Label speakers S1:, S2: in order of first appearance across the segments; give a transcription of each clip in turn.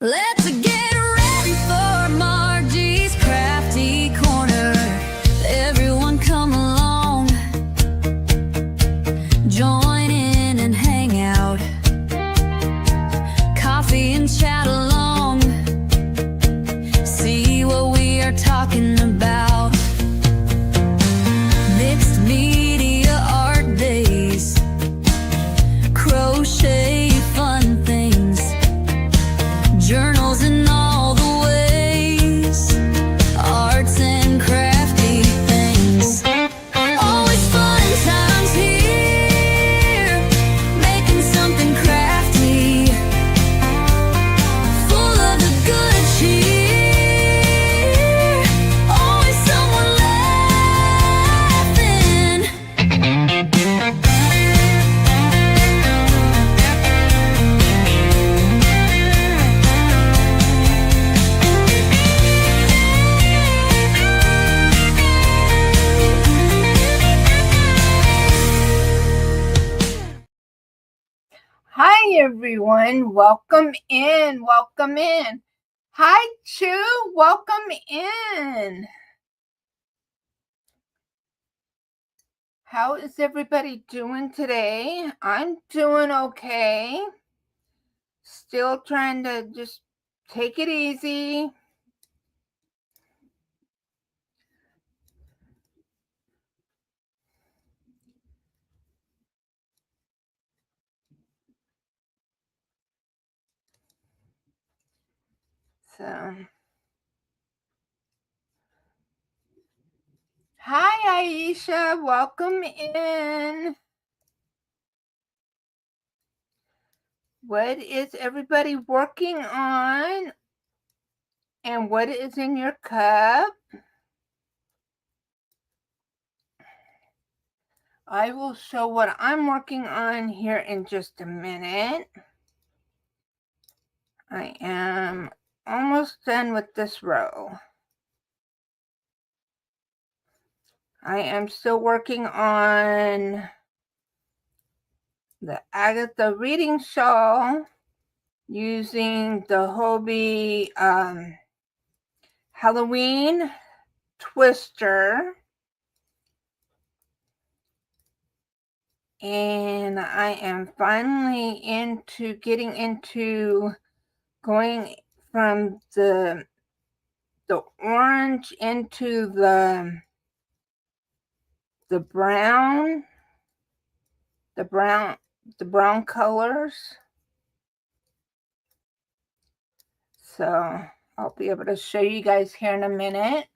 S1: Let's get ready for Margie's Crafty Corner. Everyone come along, join in and hang out. Coffee and chat along, see what we are talking about. Mixed media art days, crochet fun things, journals in all the ways, arts and crafty things. Always fun times here, making something crafty, full of the good cheer. Always someone laughing.
S2: Hi everyone, welcome in, welcome in. Hi Chu, welcome in. How is everybody doing today? I'm doing okay. Still trying to just take it easy. So, hi Aisha, welcome in. What is everybody working on? And what is in your cup? I will show what I'm working on here in just a minute. I am almost done with this row. I am still working on the Agatha reading shawl using the Hobie Halloween twister. And I am finally getting into going from the orange into the brown colors. So I'll be able to show you guys here in a minute.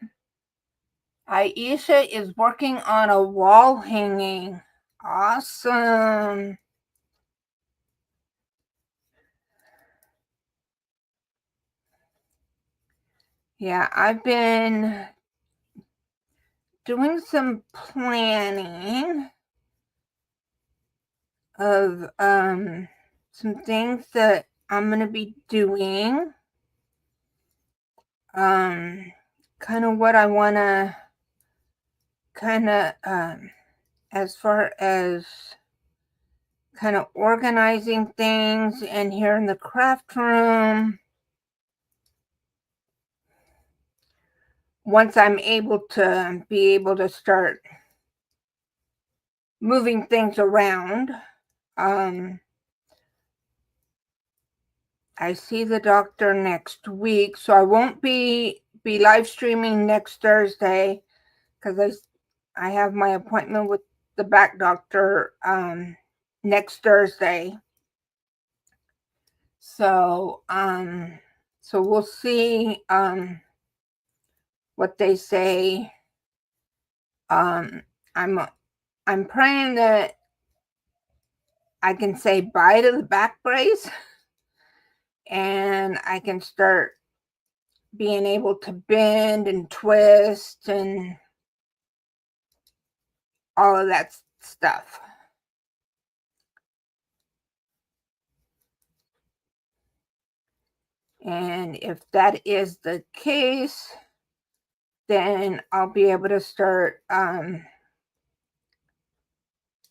S2: Aisha is working on a wall hanging. Awesome. Yeah, I've been doing some planning of some things that I'm going to be doing. Kind of what I want to as far as kind of organizing things and here in the craft room. Once I'm able to start moving things around. I see the doctor next week, so I won't be live streaming next Thursday because I have my appointment with the back doctor next Thursday. So we'll see what they say. I'm praying that I can say bye to the back brace and I can start being able to bend and twist and all of that stuff. And if that is the case, then I'll be able to start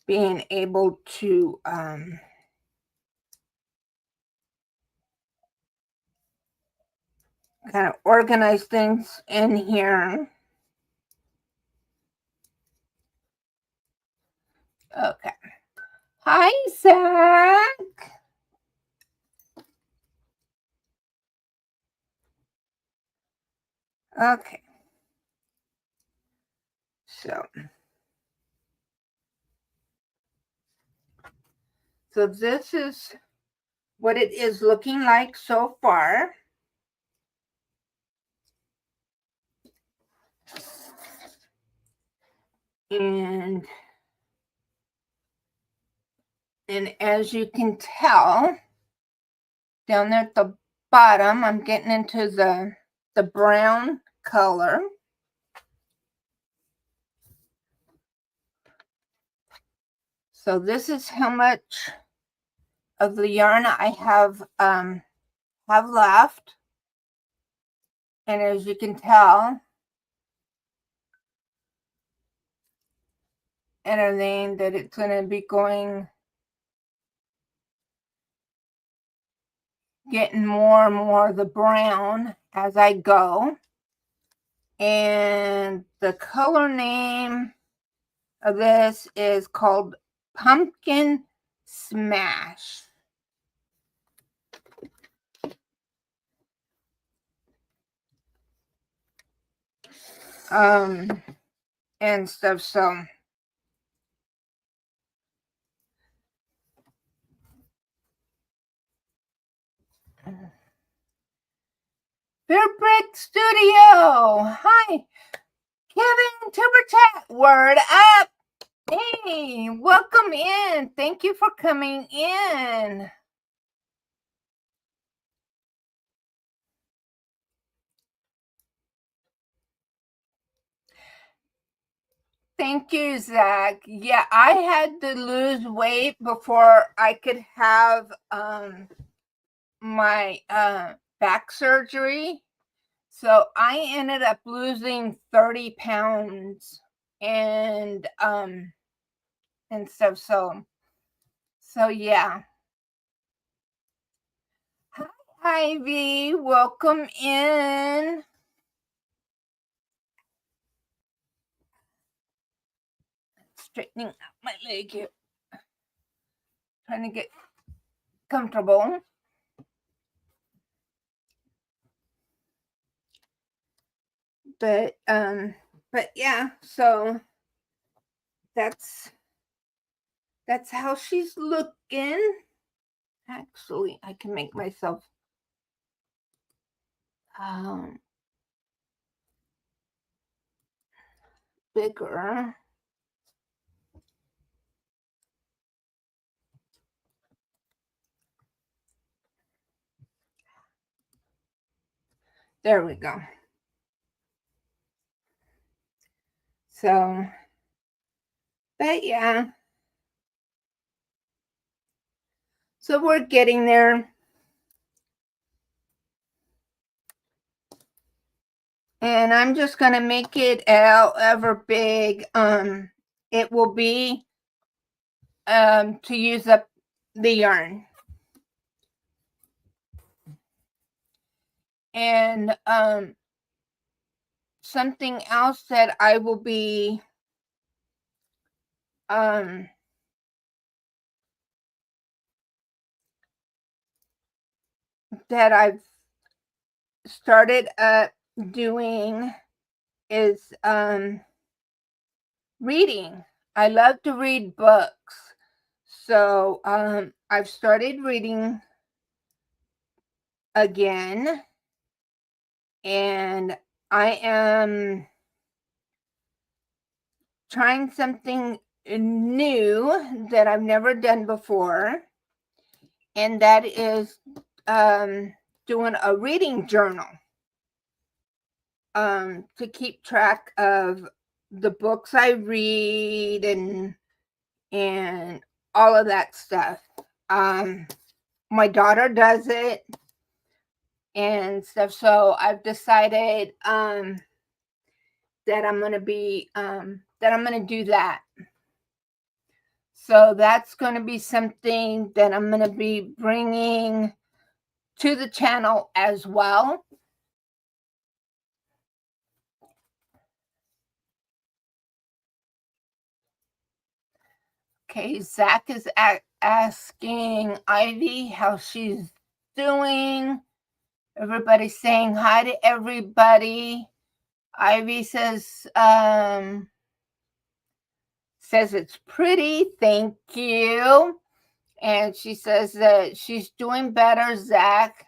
S2: being able to kind of organize things in here. Okay. Hi, Zach. Okay. So this is what it is looking like so far. And as you can tell, down there at the bottom, I'm getting into the brown color. So this is how much of the yarn I have left. And as you can tell, anything that it's going to be getting more and more of the brown as I go. And the color name of this is called Pumpkin Smash. And stuff. So Fairbrick Studio. Hi, Kevin Tuber Chat. Word up. Hey, welcome in. Thank you for coming in. Thank you, Zach. Yeah, I had to lose weight before I could have my back surgery. So I ended up losing 30 pounds and stuff. So yeah. Hi, Ivy. Welcome in. Straightening out my leg here. Trying to get comfortable. But yeah, so that's how she's looking. Actually, I can make myself bigger. There we go. So, but yeah. So we're getting there. And I'm just going to make it however big it will be to use up the yarn. And something else that I will be that I've started doing is reading. I love to read books. So I've started reading again, and I am trying something new that I've never done before, and that is doing a reading journal to keep track of the books I read and all of that stuff. My daughter does it and stuff, so I've decided that I'm going to do that. So that's going to be something that I'm going to be bringing to the channel as well. Okay, Zach is asking Ivy how she's doing. Everybody's saying hi to everybody. Ivy says it's pretty, thank you. And she says that she's doing better, Zach.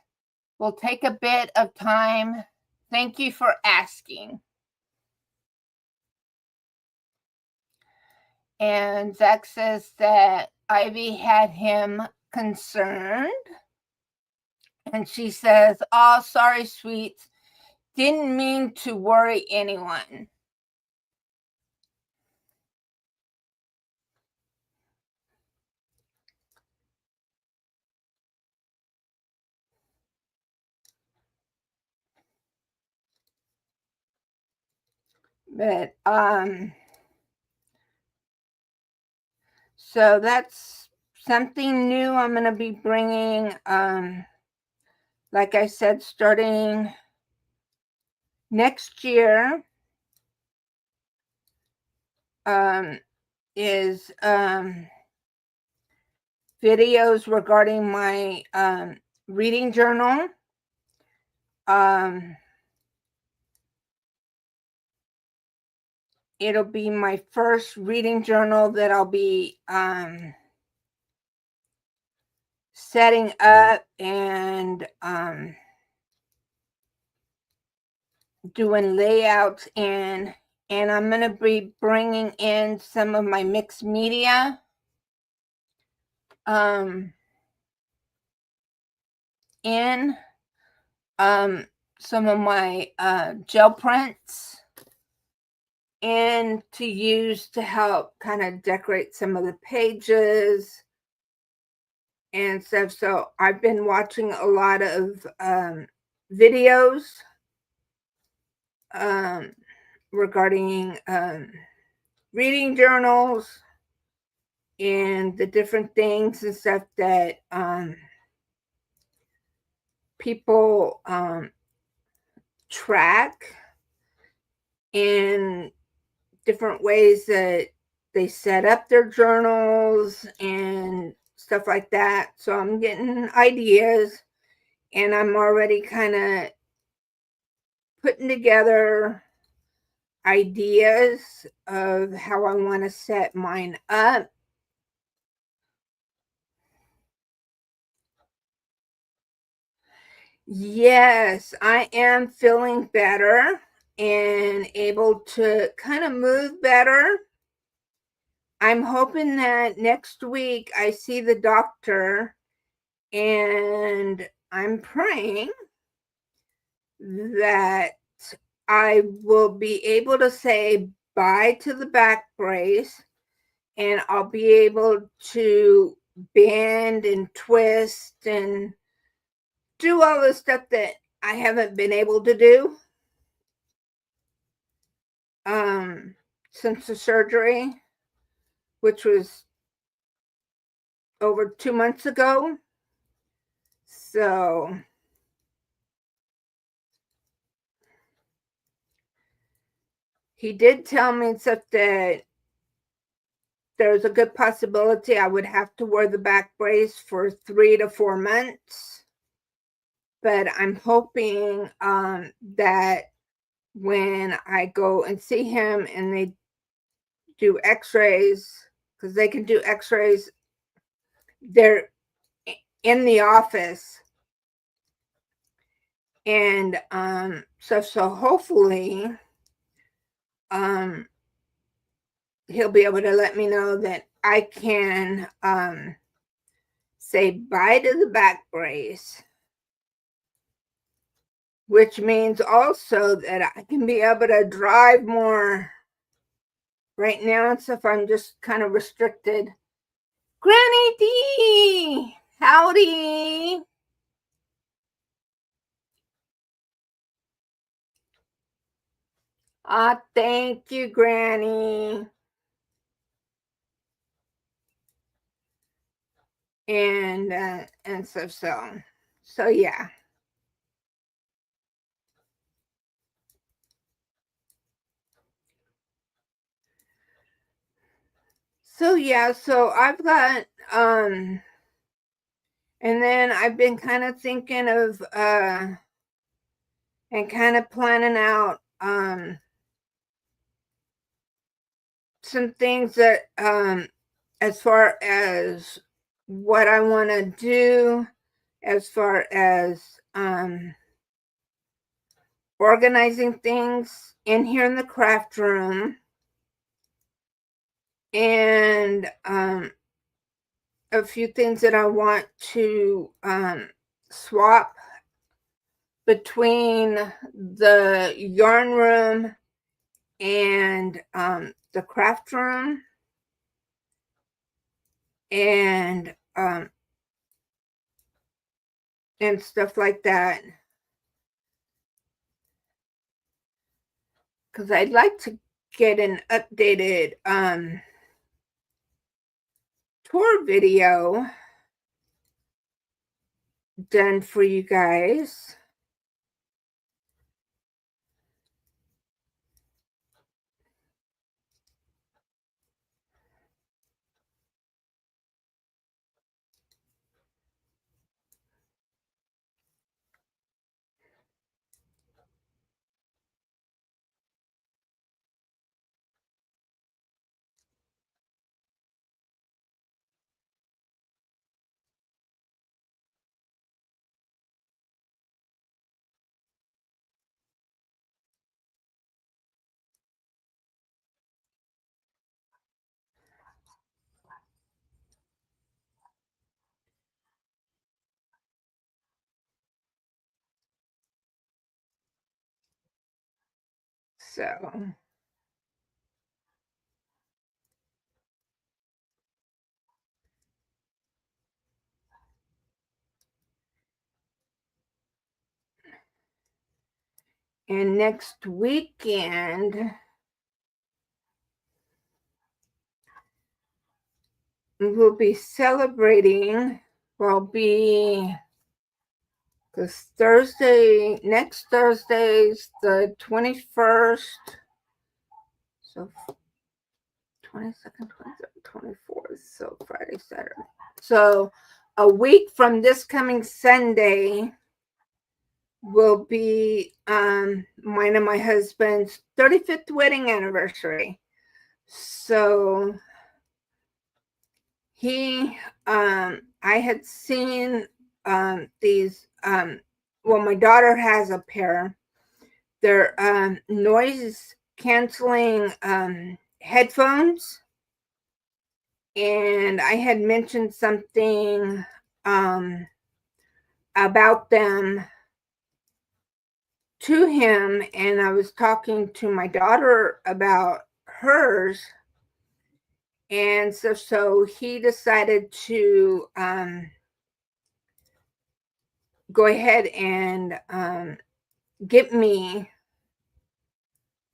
S2: Will take a bit of time. Thank you for asking. And Zach says that Ivy had him concerned. And she says, "Oh, sorry, sweets. Didn't mean to worry anyone." But so that's something new I'm going to be bringing, like I said, starting next year, is videos regarding my reading journal. It'll be my first reading journal that I'll be setting up and doing layouts in, and I'm going to be bringing in some of my mixed media, in some of my gel prints, and to use to help kind of decorate some of the pages and stuff. So I've been watching a lot of videos regarding reading journals and the different things and stuff that people track, in different ways that they set up their journals and stuff like that. So I'm getting ideas, and I'm already kind of putting together ideas of how I want to set mine up. Yes, I am feeling better and able to kind of move better. I'm hoping that next week I see the doctor, and I'm praying that I will be able to say bye to the back brace, and I'll be able to bend and twist and do all the stuff that I haven't been able to do since the surgery, which was over 2 months ago. So he did tell me stuff that there's a good possibility I would have to wear the back brace for 3 to 4 months. But I'm hoping that when I go and see him and they do x-rays, because they can do x-rays, they're in the office and so hopefully he'll be able to let me know that I can say bye to the back brace, which means also that I can be able to drive more. Right now and stuff, I'm just kind of restricted. Granny D, howdy. Thank you, Granny. And so yeah. So yeah, so I've got and then I've been kind of thinking of and kind of planning out some things that as far as what I want to do, as far as organizing things in here in the craft room, and a few things that I want to swap between the yarn room and the craft room, and stuff like that, because I'd like to get an updated tour video done for you guys. So and next weekend we'll be celebrating, will be this Thursday, next Thursday's the 21st, so 22nd, 23rd, 24th, so Friday, Saturday. So a week from this coming Sunday will be mine and my husband's 35th wedding anniversary. So I had seen these, well, my daughter has a pair. They're noise canceling headphones. And I had mentioned something about them to him, and I was talking to my daughter about hers. And so he decided to go ahead and get me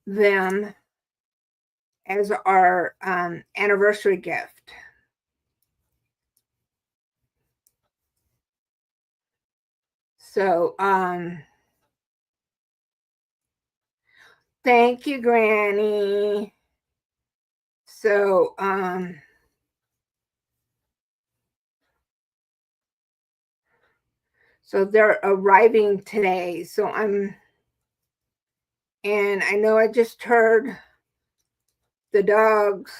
S2: them as our anniversary gift. So thank you, Granny. So so they're arriving today. So and I know I just heard the dogs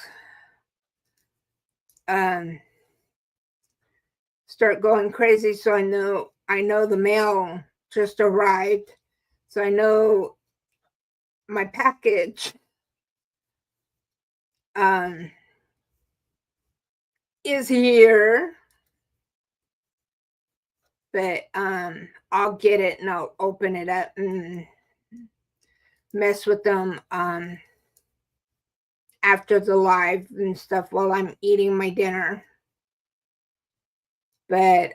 S2: start going crazy. So I know the mail just arrived. So I know my package is here. But I'll get it and I'll open it up and mess with them after the live and stuff while I'm eating my dinner. But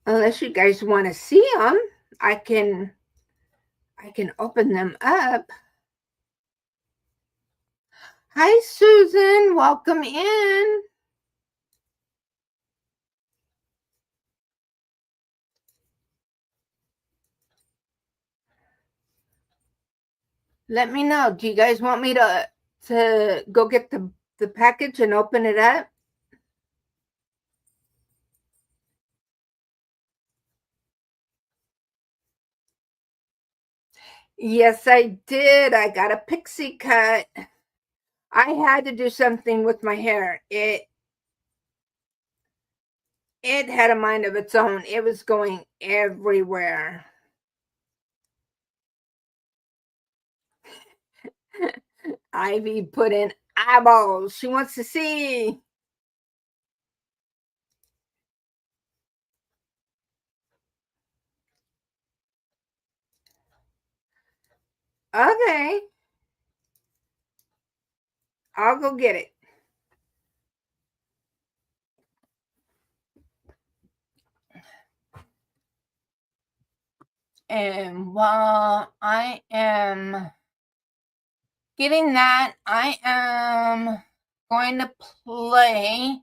S2: unless you guys want to see them, I can open them up. Hi, Susan. Welcome in. Let me know. Do you guys want me to go get the package and open it up? Yes, I did. I got a pixie cut. I had to do something with my hair. It had a mind of its own. It was going everywhere. Ivy put in eyeballs. She wants to see. Okay, I'll go get it. And while I am getting that, I am going to play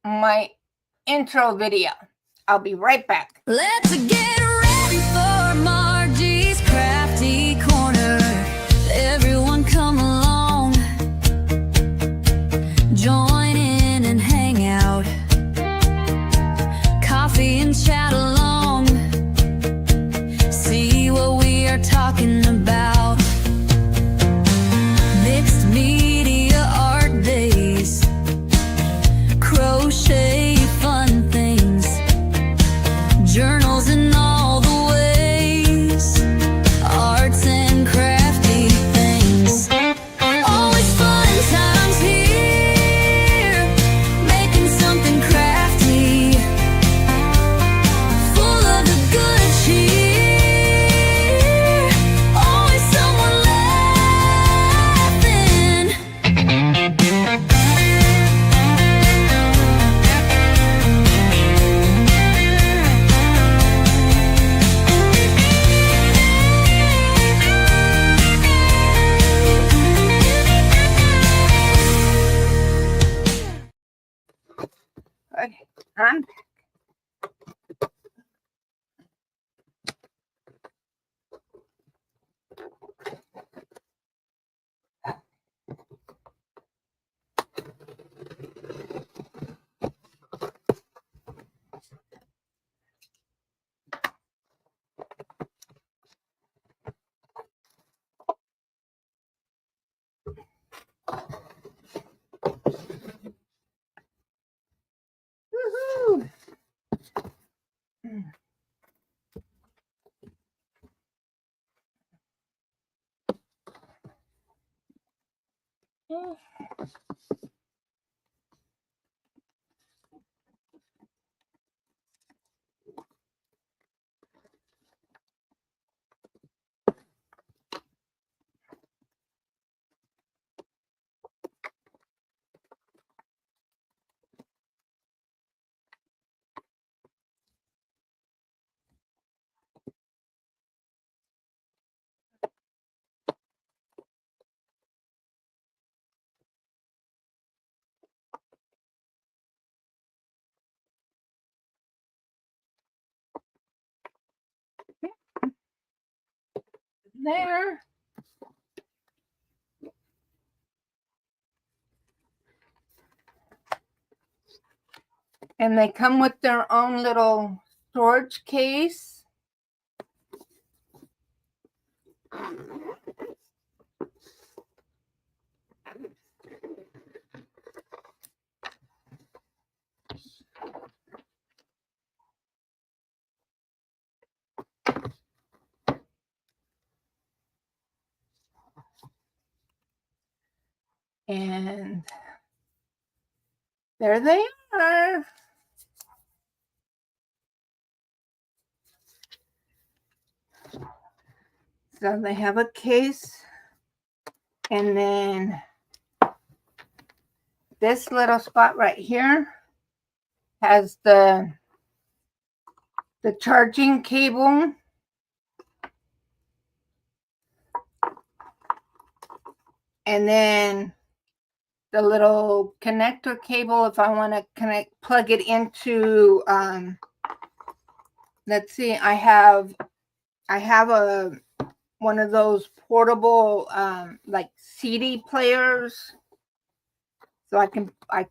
S2: my intro video. I'll be right back.
S1: Let's get ready for Margie's Crafty Corner. Everyone come along, join in and hang out. Coffee and chat along, see what we are talking about. Mixed media art days, crochet fun things, journals in all the ways, arts and crafty things. Always fun times here, making something crafty, full of the good cheer. Always someone laughing.
S2: Okay, I'm woohoo. There. And they come with their own little storage case. And there they are. So they have a case, and then this little spot right here has the charging cable. And then the little connector cable if I want to plug it into let's see, I have a one of those portable like CD players, so I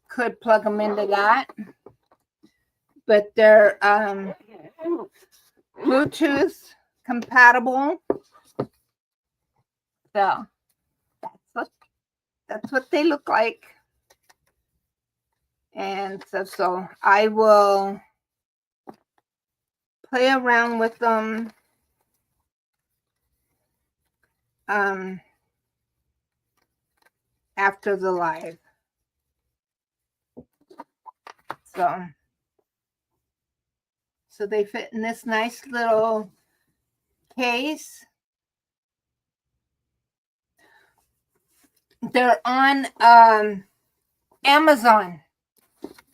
S2: could plug them into that, but they're Bluetooth compatible. So that's what they look like. And so I will play around with them after the live. So they fit in this nice little case. They're on Amazon.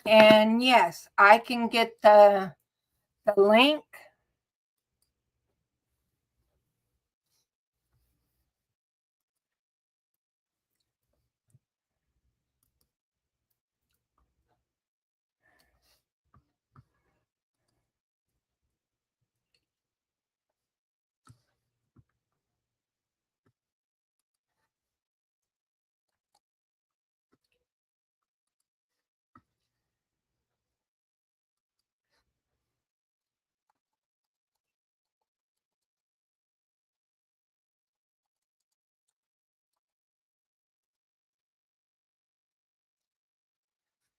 S2: And yes, I can get the link.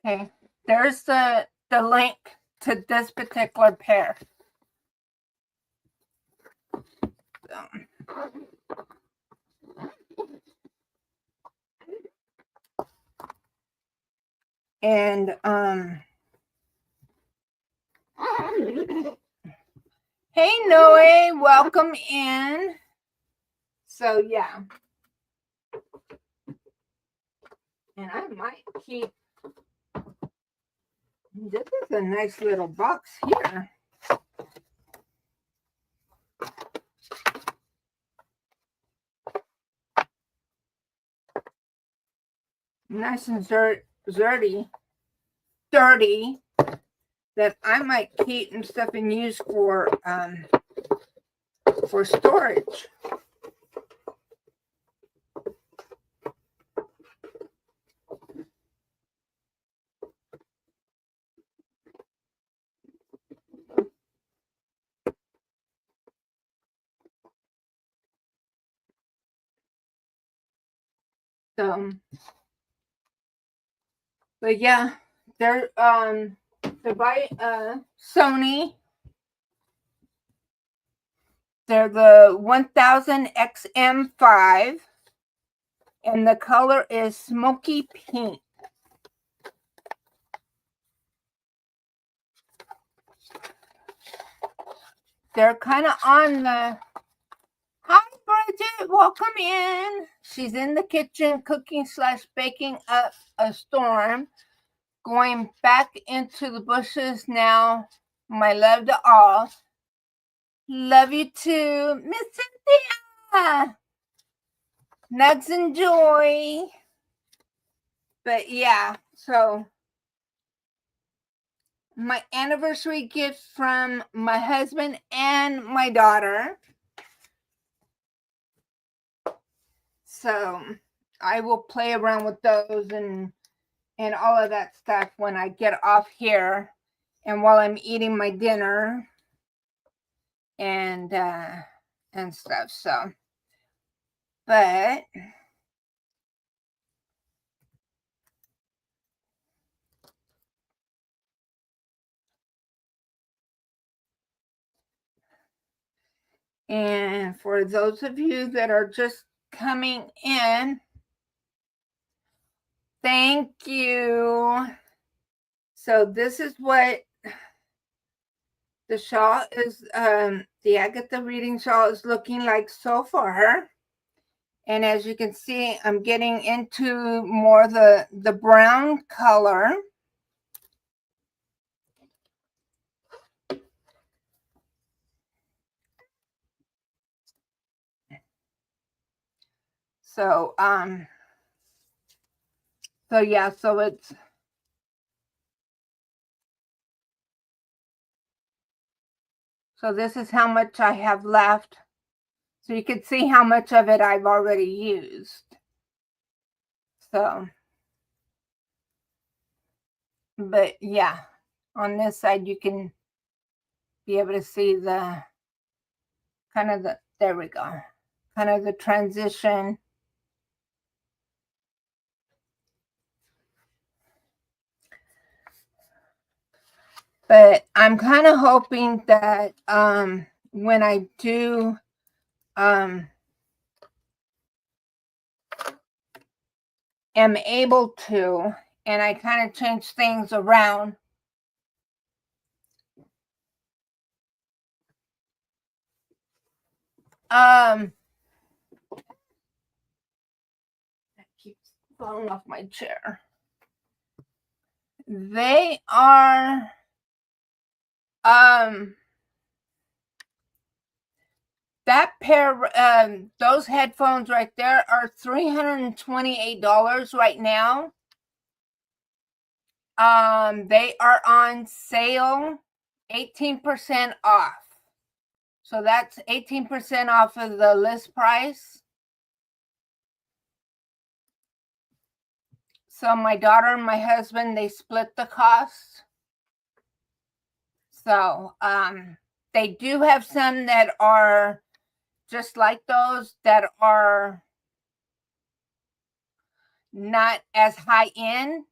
S2: Okay, there's the link to this particular pair. And hey Noe, welcome in. So yeah. And I might keep, this is a nice little box here. Nice and dirty, that I might keep and stuff and use for storage. So, but yeah, they're by Sony. They're the 1000 XM5, and the color is smoky pink. They're kind of on the, hi Bridget, welcome in. She's in the kitchen cooking / baking up a storm. Going back into the bushes now. My love to all. Love you too, Miss Cynthia. Nugs and joy. But yeah, so my anniversary gift from my husband and my daughter. So I will play around with those and all of that stuff when I get off here and while I'm eating my dinner and stuff. So, but and for those of you that are just coming in, thank you. So this is what the shawl is, the Agatha reading shawl is looking like so far. And as you can see, I'm getting into more the brown color. So, so yeah, so So this is how much I have left. So you can see how much of it I've already used. So, but yeah, on this side you can be able to see the kind of the, there we go, kind of the transition. But I'm kind of hoping that when I do am able to, and I kind of change things around, that keeps falling off my chair. They are that pair, those headphones right there are $328 right now. They are on sale, 18% off. So that's 18% off of the list price. So my daughter and my husband, they split the cost. So they do have some that are just like those that are not as high end.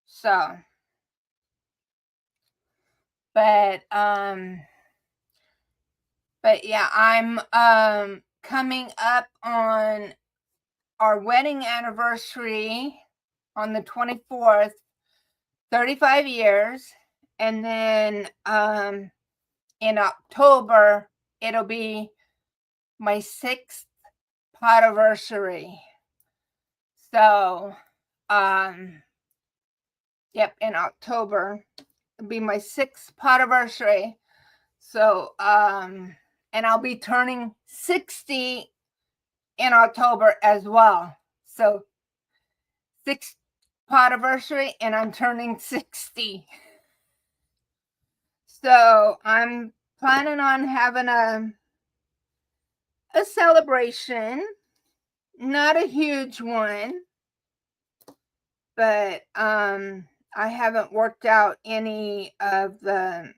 S2: So, but yeah, I'm coming up on our wedding anniversary on the 24th, 35 years, and then in October it'll be my 6th podiversary. So yep, in October it'll be my 6th podiversary. So and I'll be turning 60 in October as well. So 6th podiversary, and I'm turning 60. So I'm planning on having a celebration, not a huge one, but I haven't worked out any of the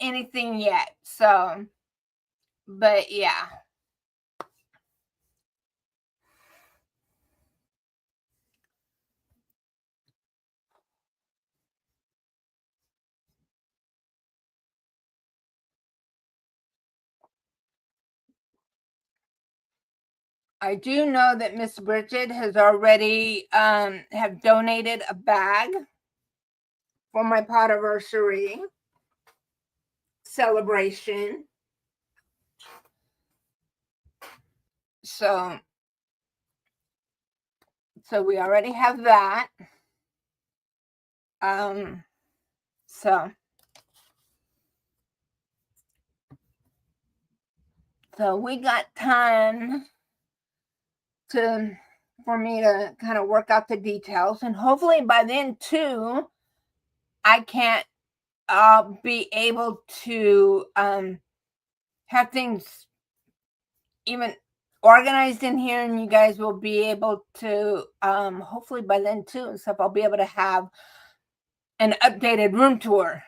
S2: anything yet. So, but yeah. I do know that Miss Bridget has already have donated a bag for my podiversary celebration. So we already have that. So we got time for me to kind of work out the details, and hopefully by then too I can't be able to have things even organized in here, and you guys will be able to hopefully by then too and stuff, I'll be able to have an updated room tour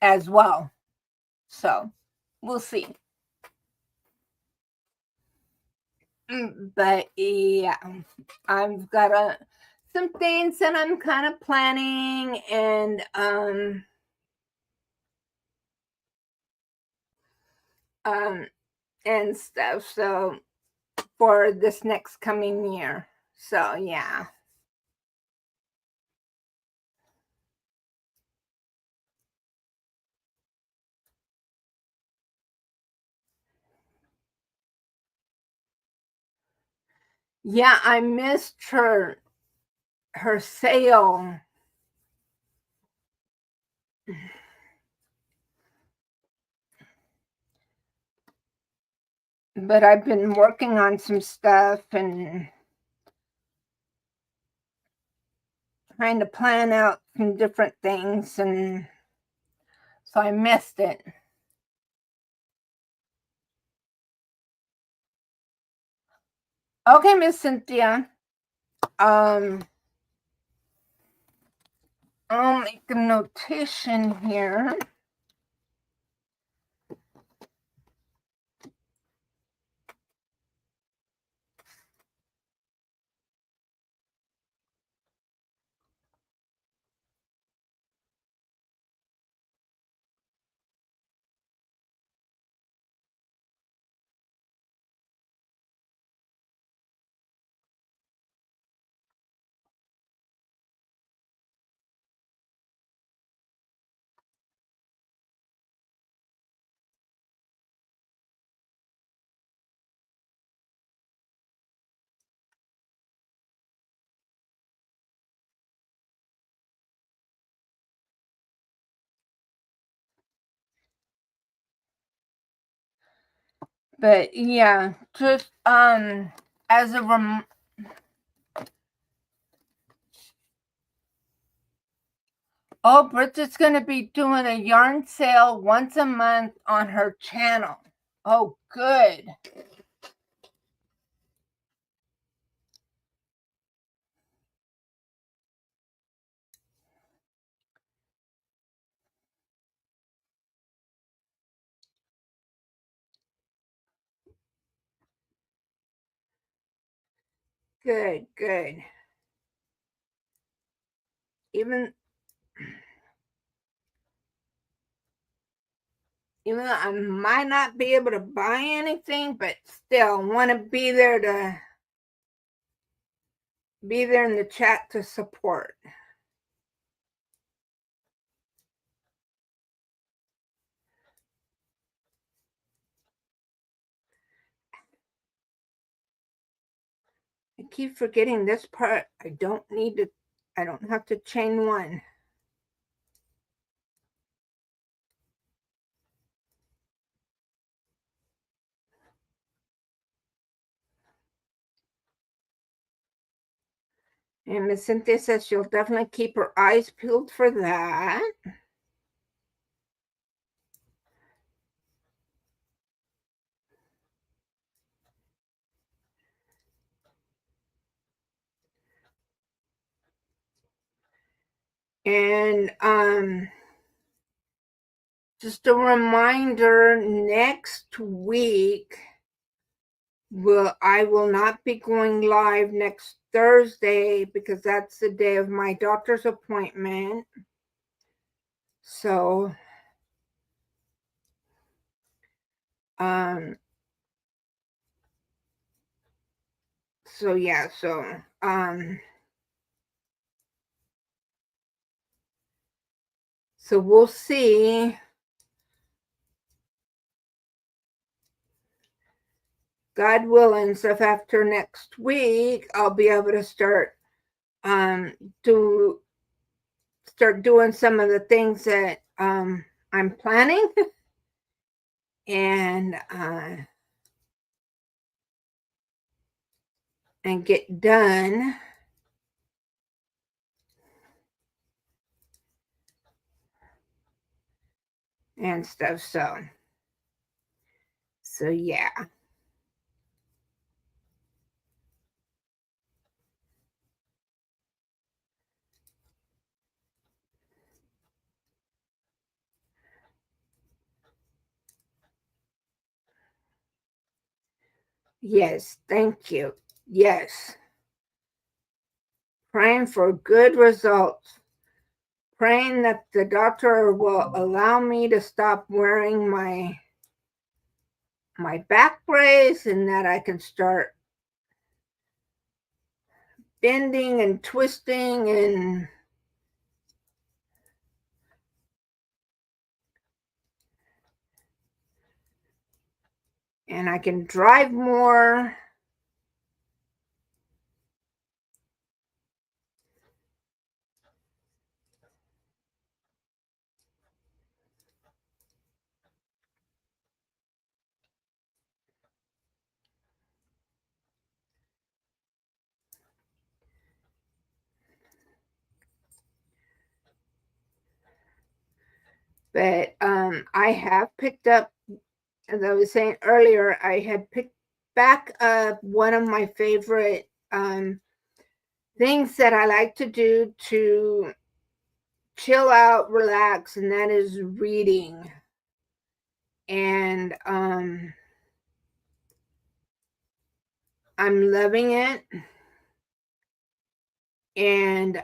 S2: as well. So we'll see. But yeah, I've got some things that I'm kind of planning, and and stuff, so for this next coming year. So yeah. Yeah, I missed her sale. But I've been working on some stuff, and trying to plan out some different things, and so I missed it. Okay, Miss Cynthia. I'll make a notation here. But yeah, just as a oh, Bridget's gonna be doing a yarn sale once a month on her channel. Oh, good. Good, good. Even though I might not be able to buy anything, but still want to be there in the chat to support. I keep forgetting this part. I don't have to chain one. And Miss Cynthia says she'll definitely keep her eyes peeled for that. And just a reminder, next week I will not be going live next Thursday because that's the day of my doctor's appointment. So yeah, so we'll see. God willing, so if after next week I'll be able to start doing some of the things that I'm planning and get done. And stuff. So yeah. Yes, thank you. Yes. Praying for good results. Praying that the doctor will allow me to stop wearing my back brace and that I can start bending and twisting and I can drive more. But I have picked up, as I was saying earlier, I had picked back up one of my favorite things that I like to do to chill out, relax, and that is reading. And I'm loving it. And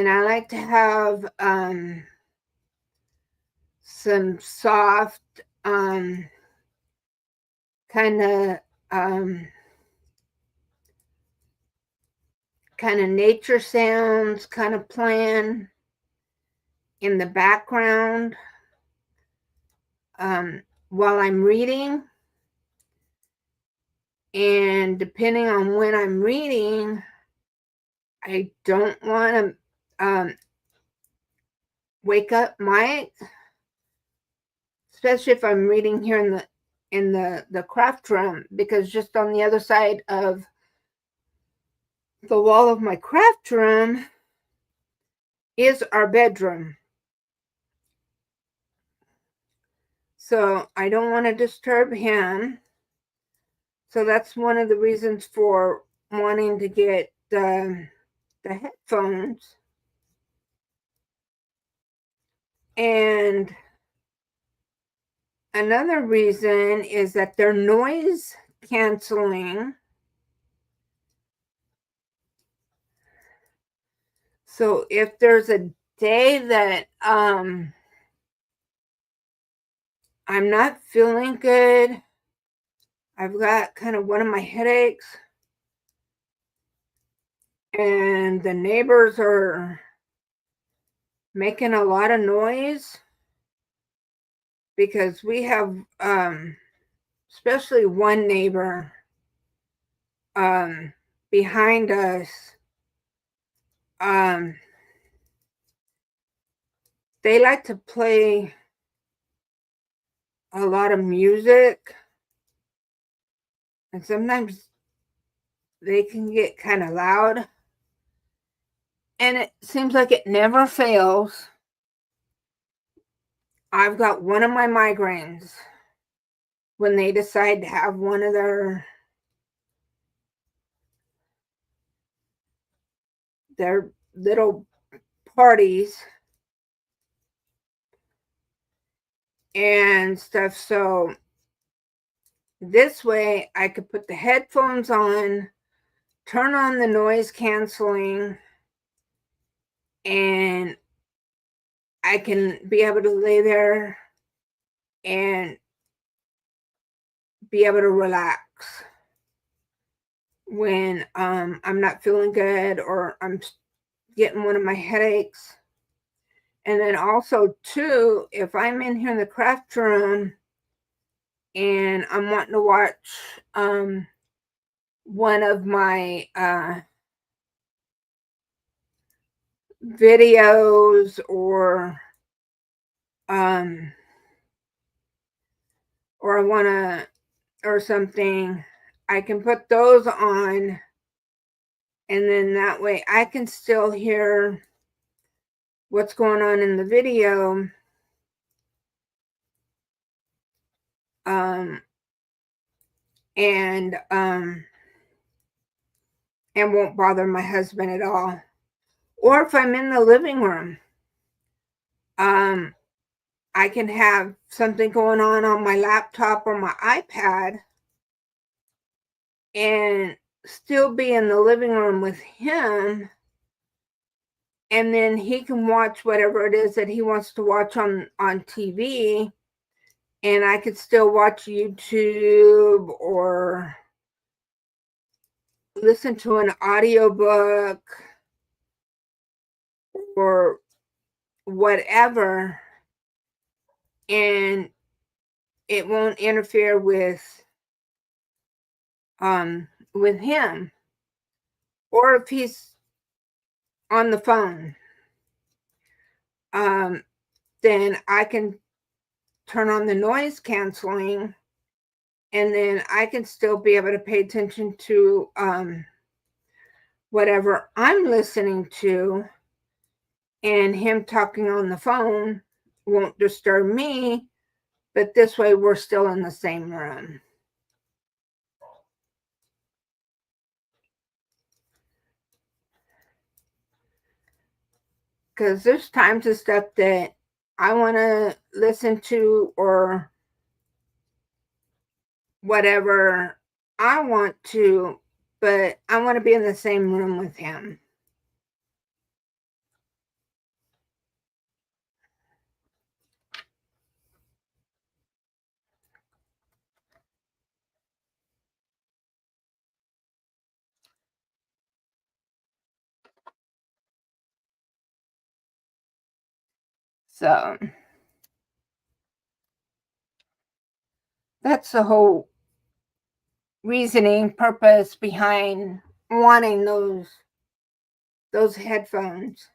S2: I like to have some soft kind of nature sounds kind of playing in the background while I'm reading. And depending on when I'm reading, I don't want to wake up especially if I'm reading here in the craft room, because just on the other side of the wall of my craft room is our bedroom. So I don't want to disturb him. So that's one of the reasons for wanting to get the headphones. And another reason is that they're noise canceling. So if there's a day that I'm not feeling good, I've got kind of one of my headaches, and the neighbors are making a lot of noise, because we have especially one neighbor behind us. They like to play a lot of music, and sometimes they can get kind of loud, and it seems like it never fails. I've got one of my migraines when they decide to have one of their little parties and stuff. So this way I could put the headphones on, turn on the noise canceling, and I can be able to lay there and be able to relax when I'm not feeling good or I'm getting one of my headaches. And then also too, if I'm in here in the craft room and I'm wanting to watch one of my videos or I want to or something, I can put those on, and then that way I can still hear what's going on in the video, and won't bother my husband at all. Or if I'm in the living room, I can have something going on my laptop or my iPad and still be in the living room with him, and then he can watch whatever it is that he wants to watch on TV, and I could still watch YouTube or listen to an audiobook or whatever, and it won't interfere with him. Or if he's on the phone, then I can turn on the noise canceling, and then I can still be able to pay attention to whatever I'm listening to and him talking on the phone won't disturb me, but this way we're still in the same room. Because there's times of stuff that I want to listen to or whatever I want to, but I want to be in the same room with him. So that's the whole reasoning purpose behind wanting those headphones.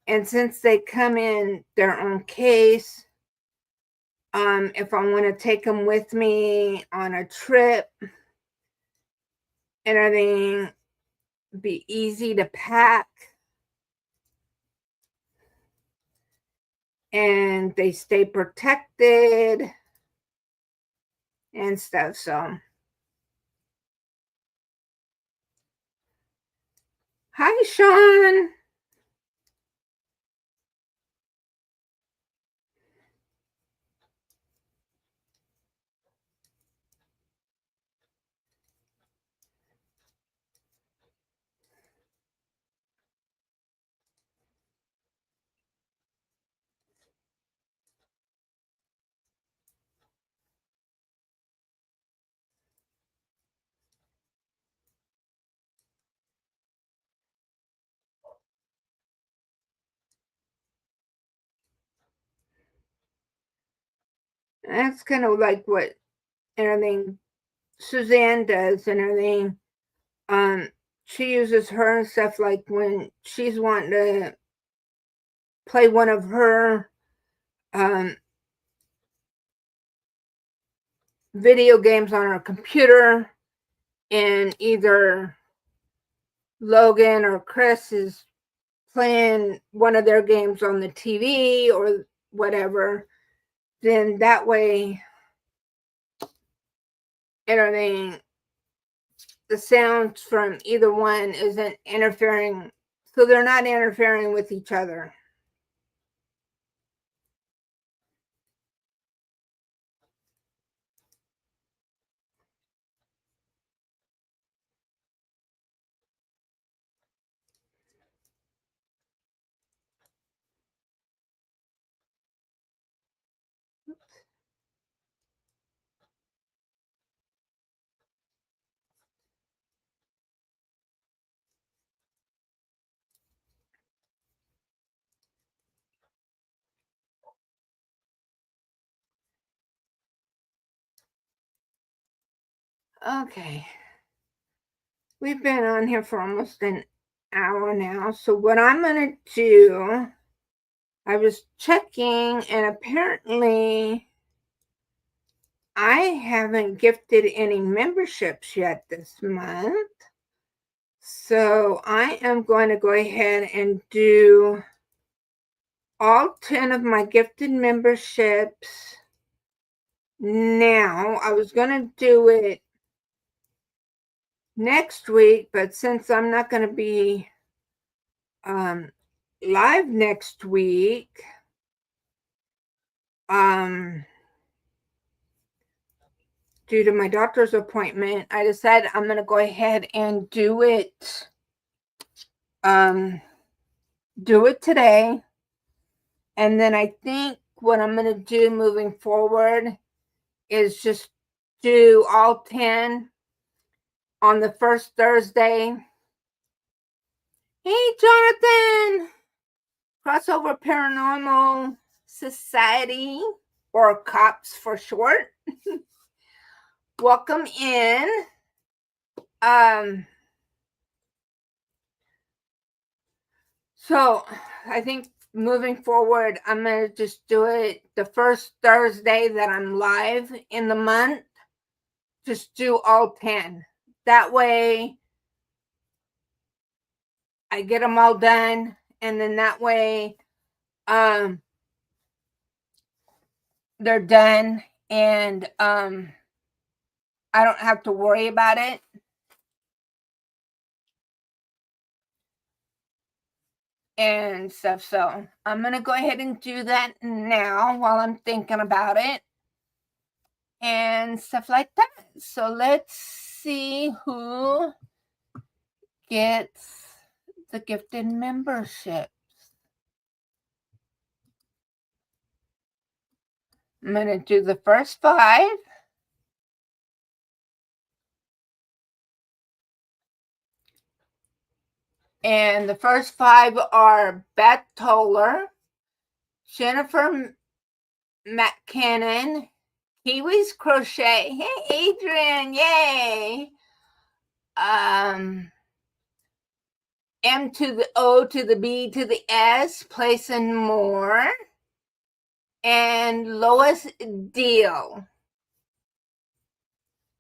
S2: And since they come in their own case, if I want to take them with me on a trip and everything, be easy to pack, and they stay protected and stuff. So hi, Sean. That's kind of like what everything Suzanne does and everything. She uses her and stuff like when she's wanting to play one of her video games on her computer, and either Logan or Chris is playing one of their games on the TV or whatever, then that way everything, the sounds from either one isn't interfering, so they're not interfering with each other. Okay. We've been on here for almost an hour now. So what I'm going to do, I was checking and apparently I haven't gifted any memberships yet this month. So I am going to go ahead and do all 10 of my gifted memberships now. I was going to do it next week, but since I'm not going to be live next week, due to my doctor's appointment, I decided I'm going to go ahead and do it today. And then I think what I'm going to do moving forward is just do all 10 on the first Thursday. Hey, Jonathan! Crossover Paranormal Society, or COPS for short. Welcome in. So I think moving forward, I'm going to just do it the first Thursday that I'm live in the month. Just do all 10. That way I get them all done, and then that way they're done, and I don't have to worry about it. And stuff. So I'm gonna go ahead and do that now while I'm thinking about it and stuff like that. So let's see who gets the gifted membership. I'm gonna do the first 5. And the first 5 are Beth Toller, Jennifer McKinnon, Kiwi's Crochet. Hey, Adrian, yay! M to the O to the B to the S, Place and More, and Lois Deal.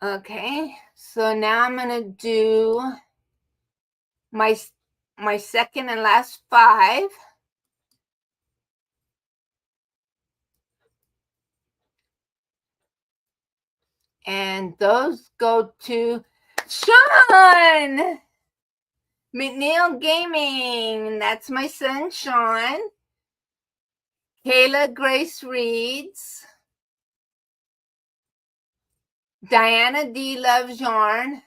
S2: Okay, so now I'm gonna do my second and last 5. And those go to Sean McNeil Gaming. That's my son, Sean. Kayla Grace Reads. Diana D. Loves Yarn.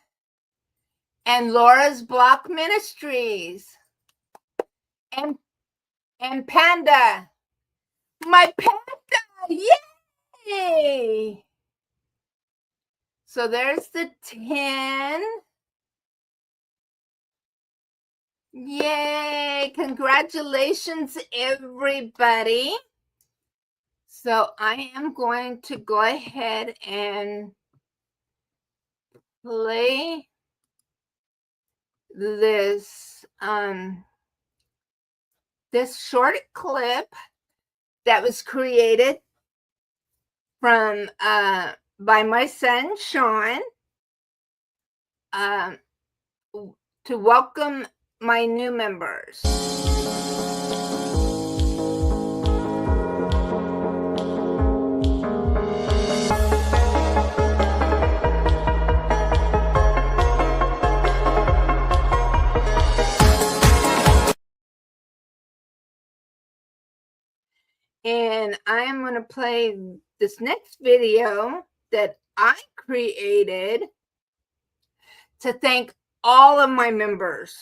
S2: And Laura's Block Ministries. And Panda. My Panda. Yay! So there's the 10. Yay! Congratulations, everybody. So I am going to go ahead and play this this short clip that was created from by my son Sean to welcome my new members. And I am going to play this next video that I created to thank all of my members.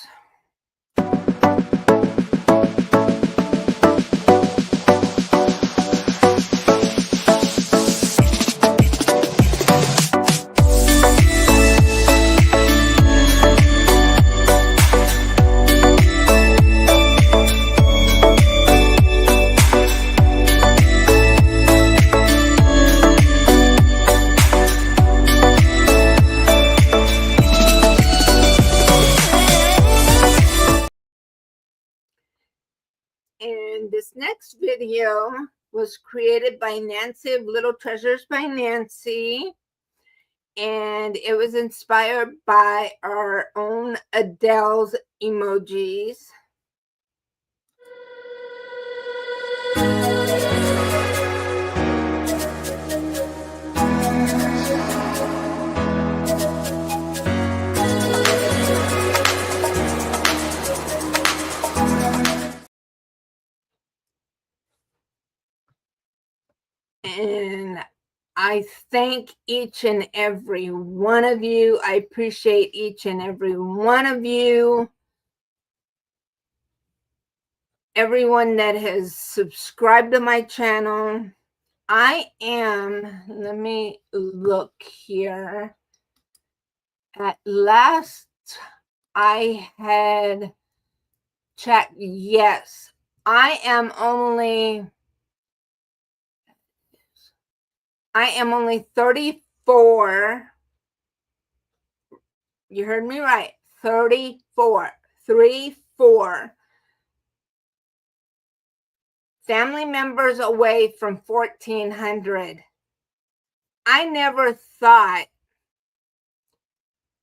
S2: And this next video was created by Nancy of Little Treasures by Nancy. And it was inspired by our own Adele's emojis. And I thank each and every one of you. I appreciate each and every one of you. Everyone that has subscribed to my channel. I am, let me look here. At last, I had checked. Yes, I am only 34. You heard me right. 34. 34 family members away from 1,400. I never thought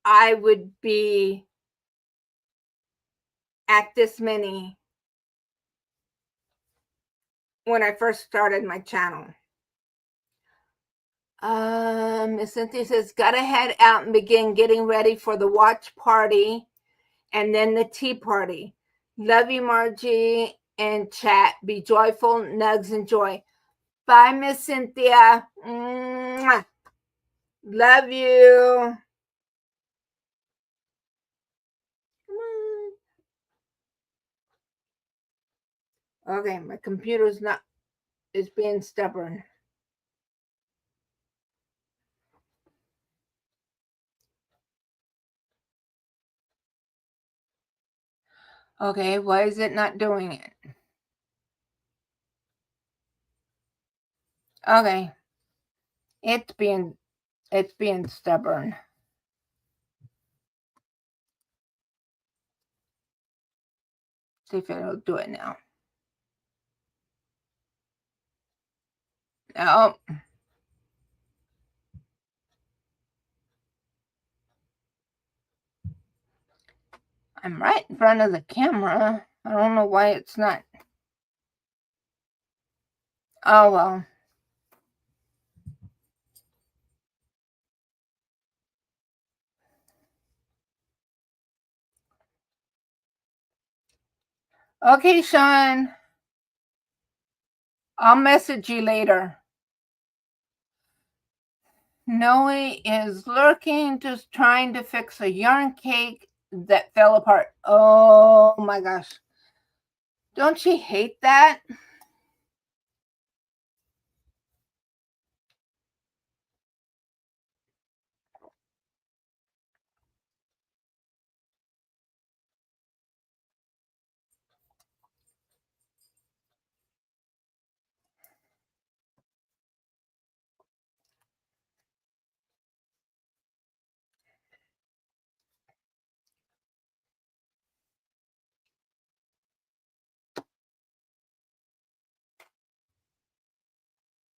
S2: I would be at this many when I first started my channel. Miss Cynthia says, gotta head out and begin getting ready for the watch party and then the tea party. Love you, Margie and chat. Be joyful, nugs, and joy. Bye, Miss Cynthia. Mwah. Love you. Come on. Okay, my computer's not, is being stubborn. Okay, why is it not doing it? Okay. It's being stubborn. See if it'll do it now. Oh. I'm right in front of the camera. I don't know why it's not. Oh well. Okay, Sean. I'll message you later. Noe is lurking, just trying to fix a yarn cake that fell apart. Oh my gosh. Don't she hate that?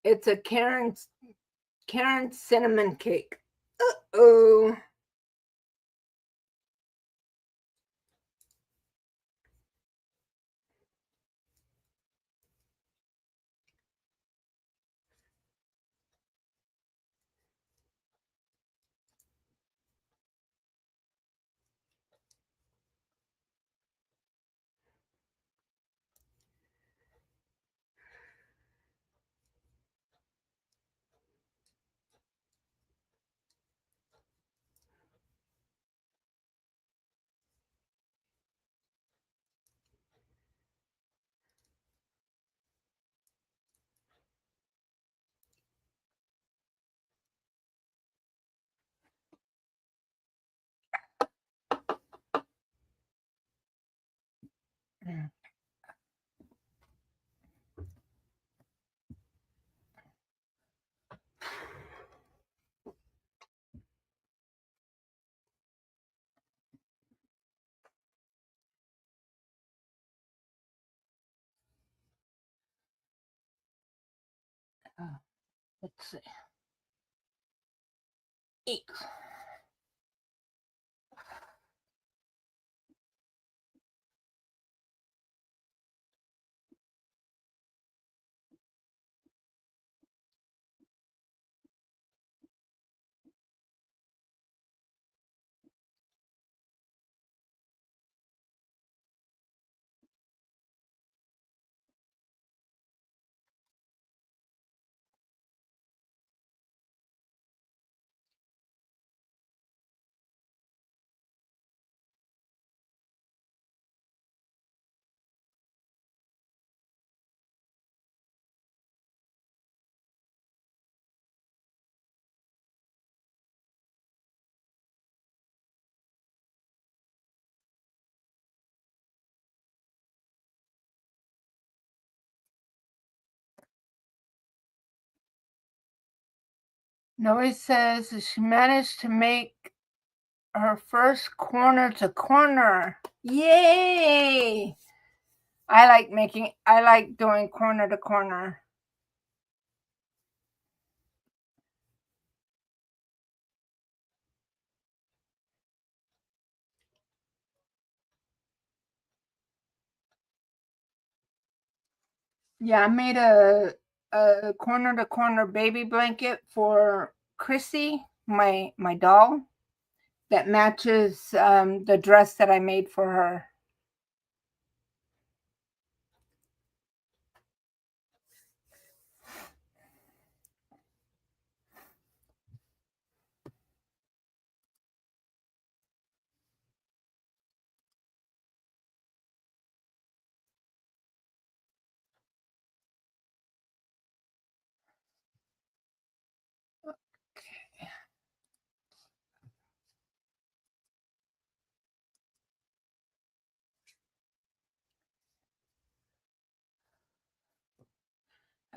S2: It's a Karen cinnamon cake. Uh-oh. Let's see. Eek. Noe says she managed to make her first corner to corner. Yay! I like doing corner to corner. Yeah, I made a corner to corner baby blanket for Chrissy, my doll, that matches the dress that I made for her.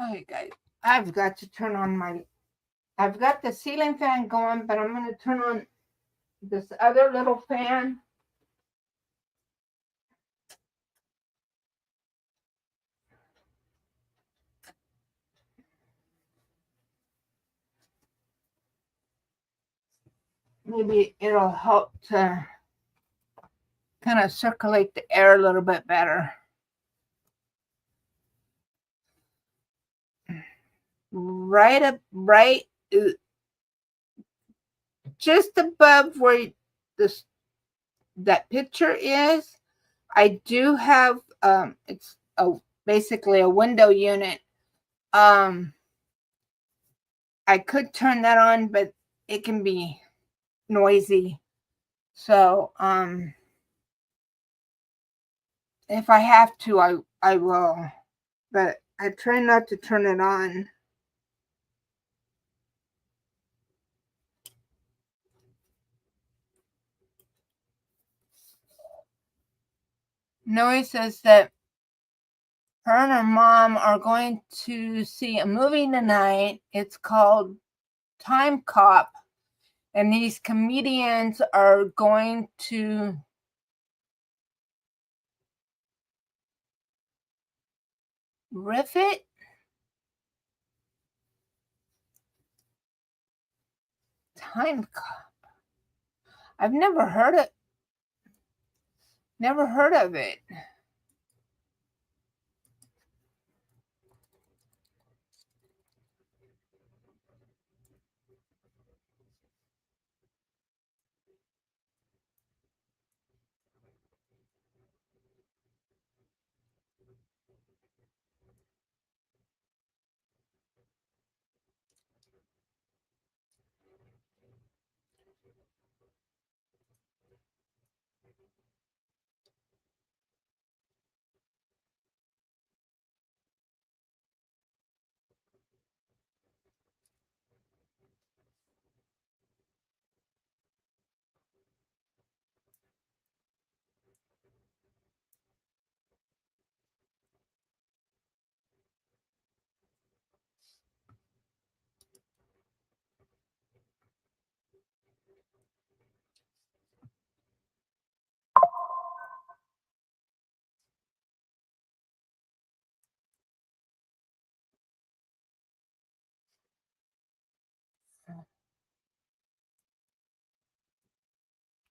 S2: Okay, guys, I've got to turn on my. I've got the ceiling fan going, but I'm going to turn on this other little fan. Maybe it'll help to kind of circulate the air a little bit better. Right up, right, just above where this that picture is. I do have it's basically a window unit. Um, I could turn that on, but it can be noisy. So if I have to, I will. But I try not to turn it on. Noe says that her and her mom are going to see a movie tonight. It's called Time Cop, and these comedians are going to riff it. Time Cop. I've never heard of it.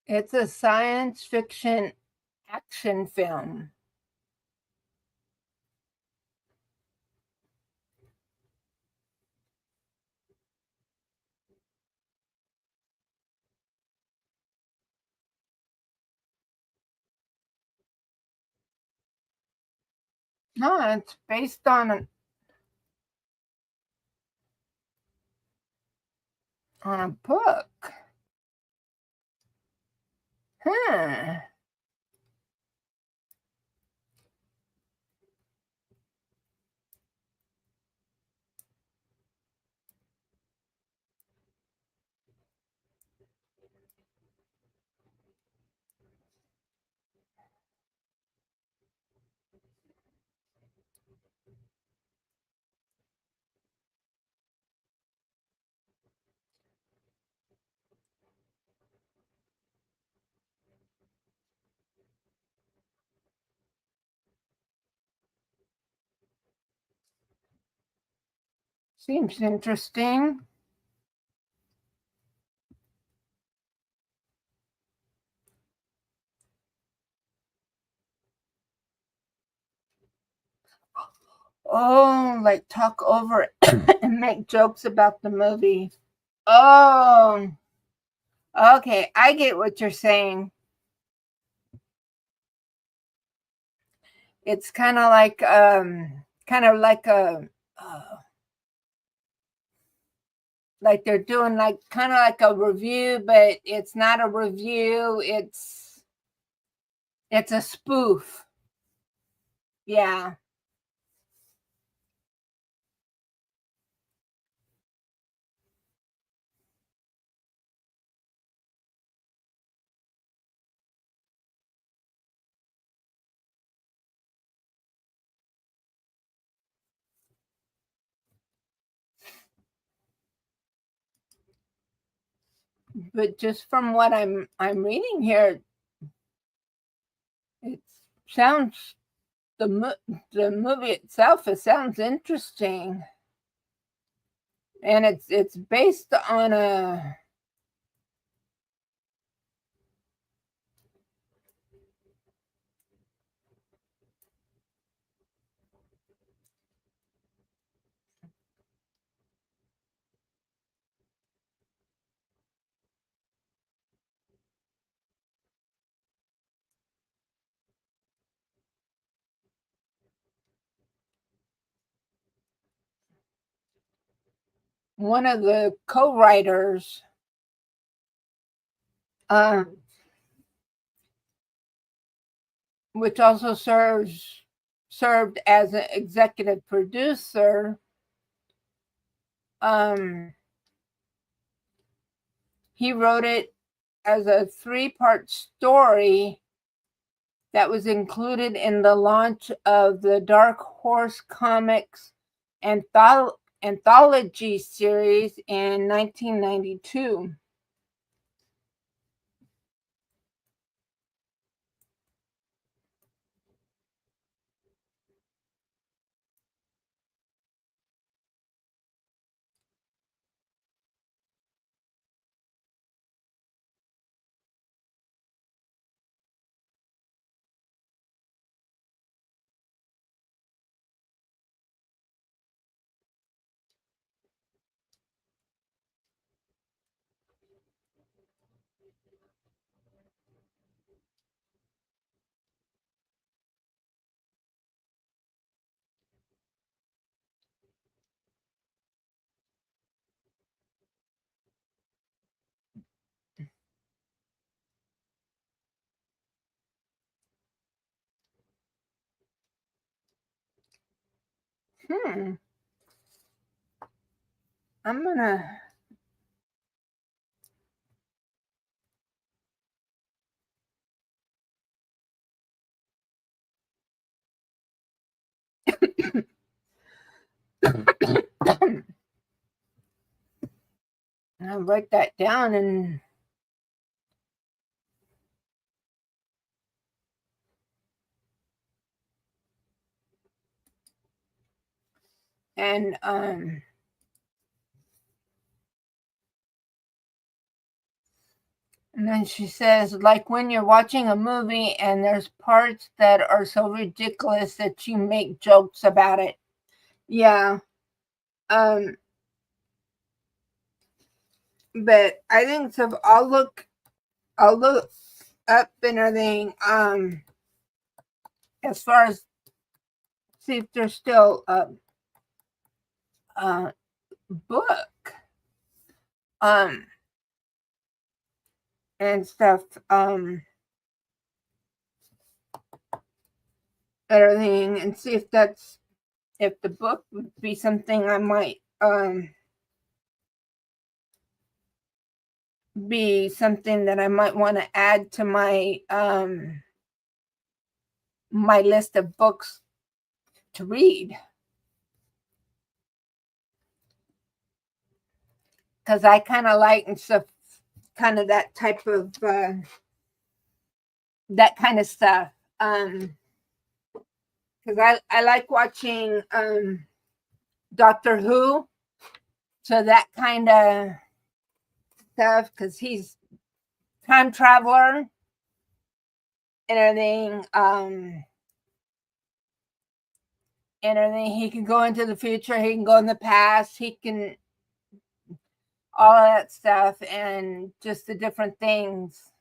S2: It's a science fiction action film. No, it's based on a book. Huh. Seems interesting. Oh, like talk over it and make jokes about the movie. Oh, okay. I get what you're saying. It's kind of like they're doing like kind of like a review, but it's not a review. It's a spoof. Yeah. But just from what I'm reading here, it sounds the movie itself, it sounds interesting, and it's based on a one of the co-writers, um, which also served as an executive producer. Um, he wrote it as a 3-part story that was included in the launch of the Dark Horse Comics anthology series in 1992. Hmm. I'm gonna. I'll write that down and and then she says, like when you're watching a movie and there's parts that are so ridiculous that you make jokes about it. Yeah. Um, but I think so. I'll look up and everything. As far as see if there's still a book um and stuff everything and see if the book would be something I might be something that I might want to add to my list of books to read, because I kind of like and stuff, kind of that type of that kind of stuff. Because I like watching Doctor Who, so that kind of stuff, because he's time traveler and everything. and everything. He can go into the future, he can go in the past, he can all of that stuff, and just the different things.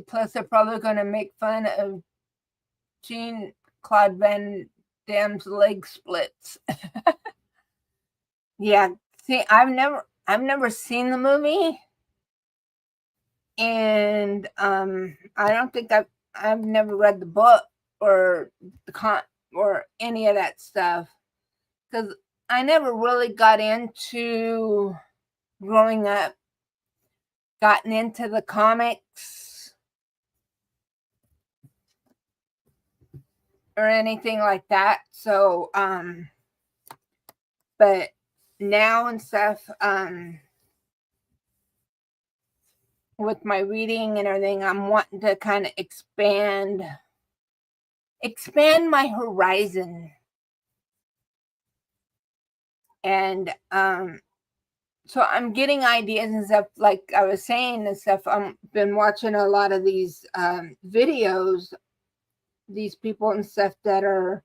S2: Plus, they're probably going to make fun of Jean-Claude Van Damme's leg splits. Yeah, see, I've never seen the movie, and I don't think I've never read the book or or any of that stuff, because I never really got into growing up, gotten into the comics or anything like that. So but now and stuff, with my reading and everything, I'm wanting to kind of expand my horizon. And so I'm getting ideas and stuff, like I was saying and stuff. I've been watching a lot of these videos, these people and stuff that are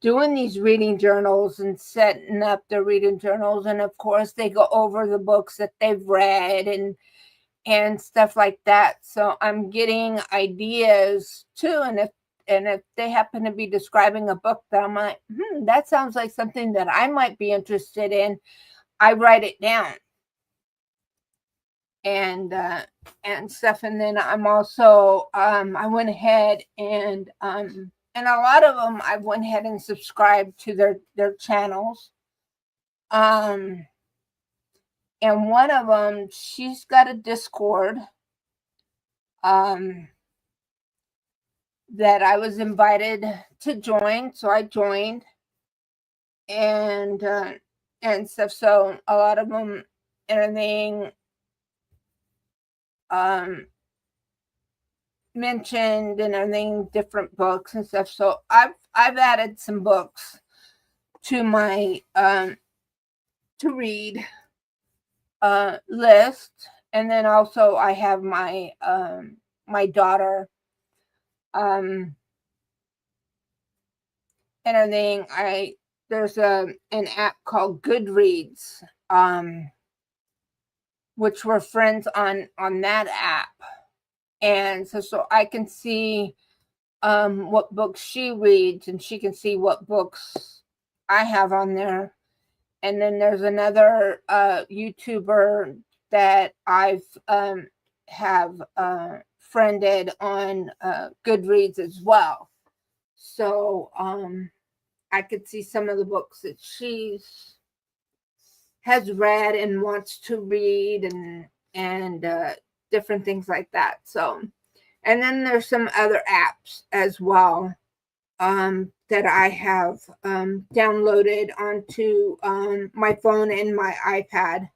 S2: doing these reading journals and setting up their reading journals, and of course they go over the books that they've read and stuff like that. So I'm getting ideas too, and if they happen to be describing a book that I'm like, that sounds like something that I might be interested in, I write it down and stuff. And then I'm also I went ahead and a lot of them I went ahead and subscribed to their channels. And one of them, she's got a Discord that I was invited to join, so I joined and stuff. So a lot of them, everything mentioned and everything, different books and stuff. So I've added some books to my to read list, and then also I have my my daughter and everything. There's an app called Goodreads, which we're friends on that app, and so I can see what books she reads, and she can see what books I have on there. And then there's another YouTuber that I've have friended on Goodreads as well. So I could see some of the books that she has read and wants to read, and different things like that. So, and then there's some other apps as well that I have downloaded onto my phone and my iPad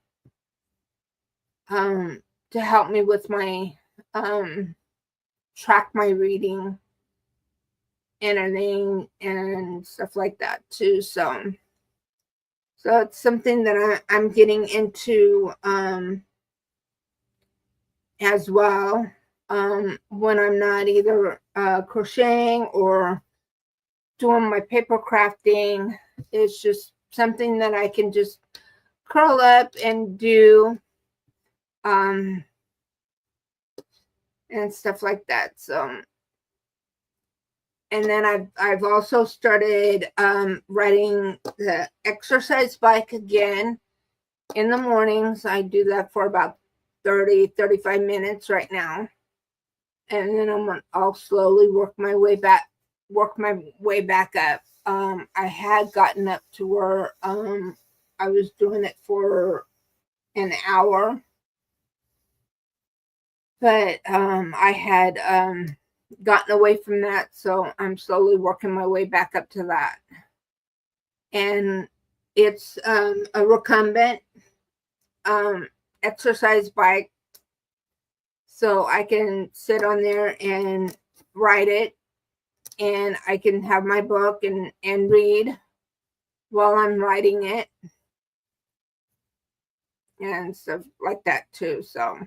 S2: to help me with my track my reading and everything and stuff like that too. So it's something that I'm getting into as well, when I'm not either crocheting or doing my paper crafting. It's just something that I can just curl up and do and stuff like that. So, and then I've also started riding the exercise bike again in the mornings. I do that for about 35 minutes right now, and then I'll slowly work my way back up. I had gotten up to where I was doing it for an hour, but I had gotten away from that, so I'm slowly working my way back up to that. And it's a recumbent exercise bike, so I can sit on there and ride it, and I can have my book and read while I'm riding it. and stuff like that too. So,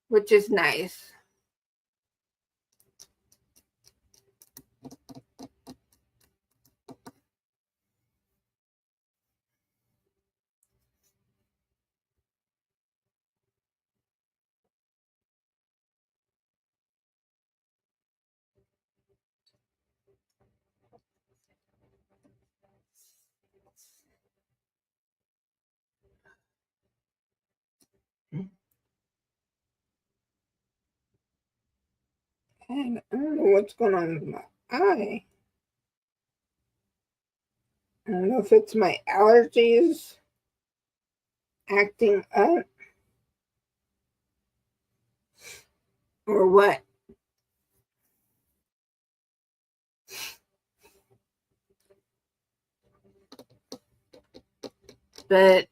S2: which is nice. And I don't know what's going on with my eye. I don't know if it's my allergies acting up or what. But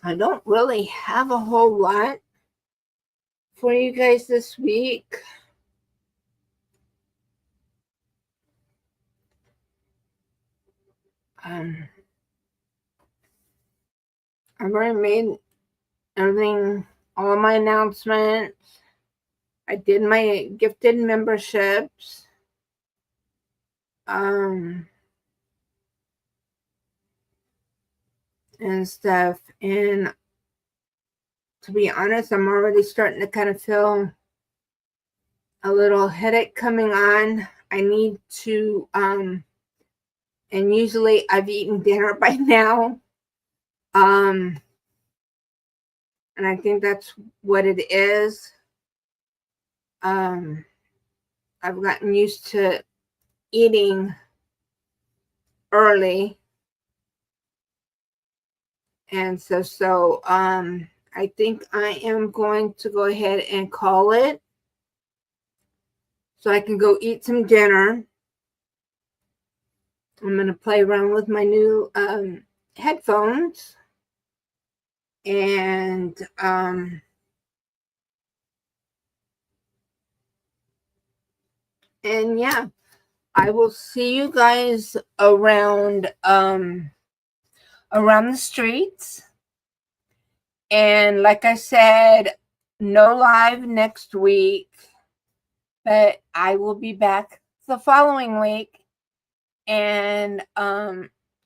S2: I don't really have a whole lot for you guys this week. I've already made everything, all my announcements. I did my gifted memberships. And stuff. And to be honest, I'm already starting to kind of feel a little headache coming on. I need to, and usually I've eaten dinner by now. And I think that's what it is. I've gotten used to eating early. And so I think I am going to go ahead and call it so I can go eat some dinner. I'm going to play around with my new headphones. And yeah, I will see you guys around the streets. And like I said, no live next week, but I will be back the following week. And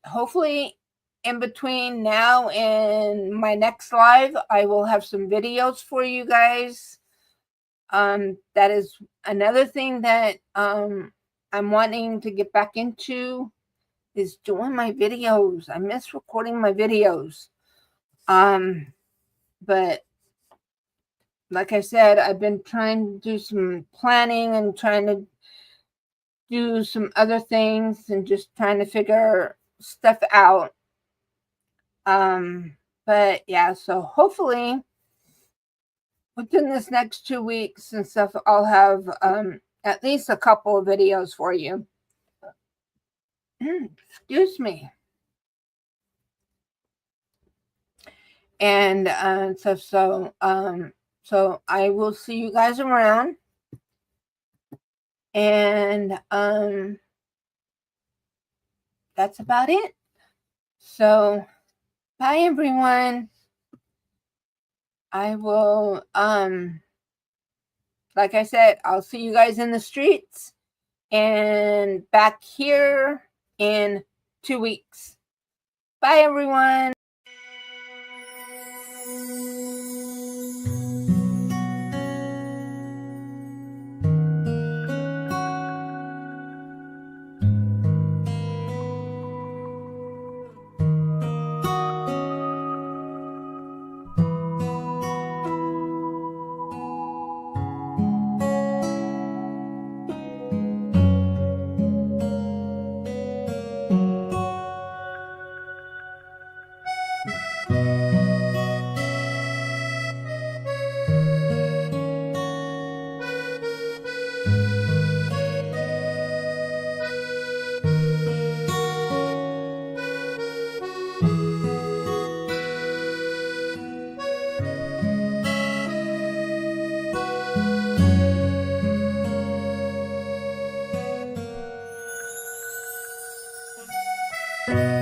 S2: hopefully in between now and my next live, I will have some videos for you guys. That is another thing that I'm wanting to get back into is doing my videos. I miss recording my videos. But like I said, I've been trying to do some planning and trying to do some other things and just trying to figure stuff out. But yeah, so hopefully within this next 2 weeks and stuff, I'll have at least a couple of videos for you. Excuse me. And so I will see you guys around. And that's about it. So bye everyone. I will like I said, I'll see you guys in the streets and back here in 2 weeks. Bye everyone.
S1: Bye.